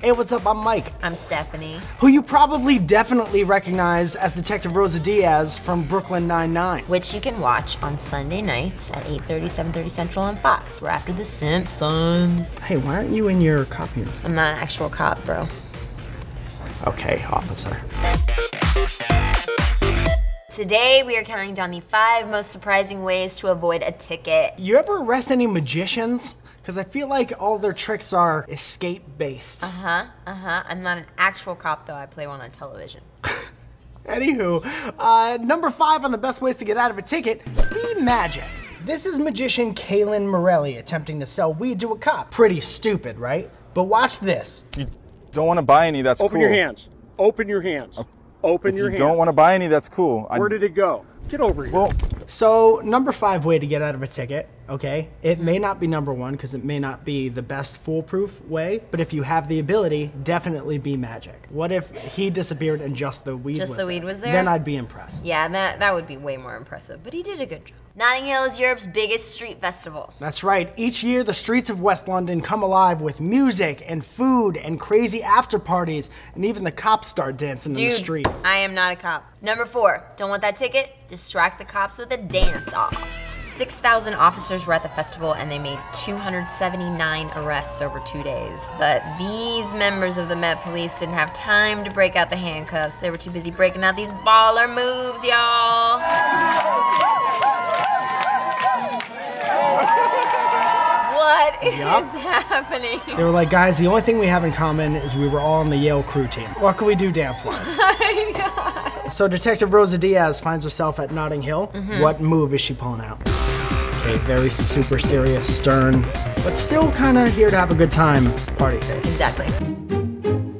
Hey, what's up? I'm Mike. I'm Stephanie. Who you probably definitely recognize as Detective Rosa Diaz from Brooklyn Nine-Nine. Which you can watch on Sunday nights at 8:30, 7:30 Central on Fox. We're after The Simpsons. Hey, why aren't you in your cop uniform? I'm not an actual cop, bro. Okay, officer. Today, we are counting down the 5 most surprising ways to avoid a ticket. You ever arrest any magicians? Because I feel like all their tricks are escape-based. I'm not an actual cop, though. I play one on television. Anywho, number 5 on the best ways to get out of a ticket, be magic. This is magician Kaylin Morelli attempting to sell weed to a cop. Pretty stupid, right? But watch this. You don't want to buy any, that's cool. Open your hands. Open your hands. Open your hands. If you don't want to buy any, that's cool. Where did it go? Get over here. Well, so, number 5 way to get out of a ticket, okay? It may not be number 1 because it may not be the best foolproof way, but if you have the ability, definitely be magic. What if he disappeared and just the weed was there? Just the weed was there? Then I'd be impressed. Yeah, that would be way more impressive, but he did a good job. Notting Hill is Europe's biggest street festival. That's right. Each year, the streets of West London come alive with music and food and crazy after parties, and even the cops start dancing in the streets. I am not a cop. Number 4, don't want that ticket? Distract the cops with a dance-off. 6,000 officers were at the festival and they made 279 arrests over 2 days. But these members of the Met Police didn't have time to break out the handcuffs. They were too busy breaking out these baller moves, y'all. What is happening? They were like, guys, the only thing we have in common is we were all on the Yale crew team. What can we do dance-wise? My God. So Detective Rosa Diaz finds herself at Notting Hill. What move is she pulling out? Okay, very super serious, stern, but still kind of here to have a good time party face. Exactly.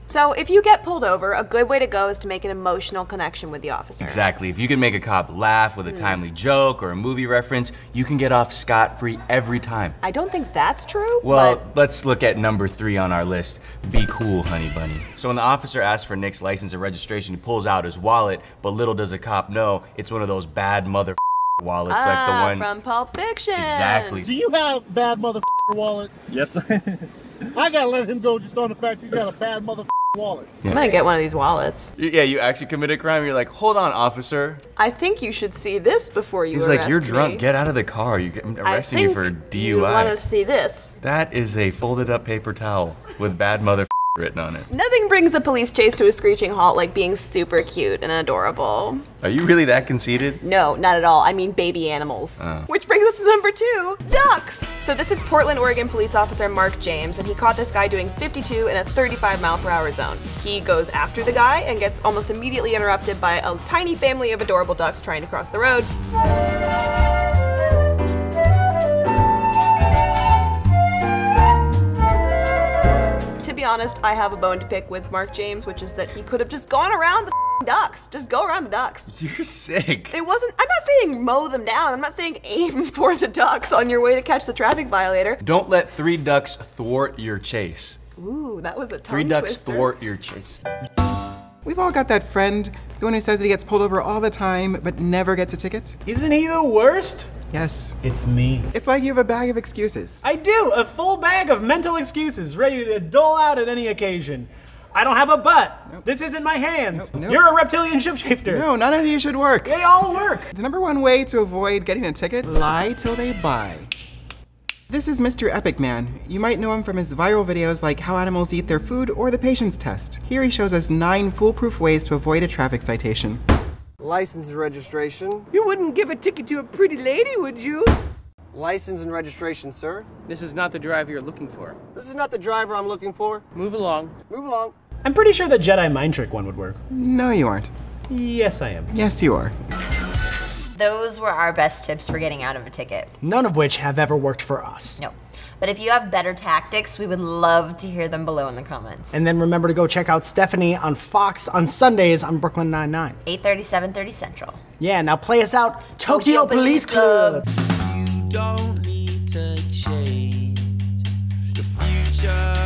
So if you get pulled over, a good way to go is to make an emotional connection with the officer. Exactly. If you can make a cop laugh with a timely joke or a movie reference, you can get off scot-free every time. I don't think that's true, Well, but let's look at number 3 on our list. Be cool, honey bunny. So when the officer asks for Nick's license and registration, he pulls out his wallet, but little does a cop know, it's one of those bad mother wallets like the one from Pulp Fiction. Exactly. Do you have bad mother wallet? yes. I gotta let him go just on the fact he's got a bad mother wallet. I'm gonna get one of these wallets. Yeah, you actually committed a crime. You're like, hold on, officer. I think you should see this before you He's arrest like, you're drunk. me. Get out of the car. You're arresting me for DUI. You want to see this. That is a folded up paper towel with bad mother written on it. Nothing brings a police chase to a screeching halt like being super cute and adorable. Are you really that conceited? No, not at all. I mean baby animals. Which brings us to number 2, ducks! So this is Portland, Oregon police officer Mark James, and he caught this guy doing 52 in a 35-mile-per-hour zone. He goes after the guy and gets almost immediately interrupted by a tiny family of adorable ducks trying to cross the road. To be honest, I have a bone to pick with Mark James, which is that he could have just gone around the ducks. Just go around the ducks. You're sick. It wasn't, I'm not saying mow them down. I'm not saying aim for the ducks on your way to catch the traffic violator. Don't let 3 ducks thwart your chase. Ooh, that was a tongue 3 ducks twister. thwart your chase. We've all got that friend, the one who says that he gets pulled over all the time but never gets a ticket. Isn't he the worst? Yes. It's me. It's like you have a bag of excuses. I do, a full bag of mental excuses ready to dole out at any occasion. I don't have a butt. Nope. This isn't my hands. Nope. You're a reptilian shapeshifter. No, none of these should work. They all work. The number 1 way to avoid getting a ticket, lie till they buy. This is Mr. Epic Man. You might know him from his viral videos like How Animals Eat Their Food or The Patience Test. Here he shows us 9 foolproof ways to avoid a traffic citation. License and registration. You wouldn't give a ticket to a pretty lady, would you? License and registration, sir. This is not the driver you're looking for. This is not the driver I'm looking for. Move along. Move along. I'm pretty sure the Jedi mind trick one would work. No, you aren't. Yes, I am. Yes, you are. Those were our best tips for getting out of a ticket. None of which have ever worked for us. No. But if you have better tactics, we would love to hear them below in the comments. And then remember to go check out Stephanie on Fox on Sundays on Brooklyn Nine-Nine. 8:30, 7:30 Central. Yeah, now play us out, Tokyo Police Club. You don't need to change the future.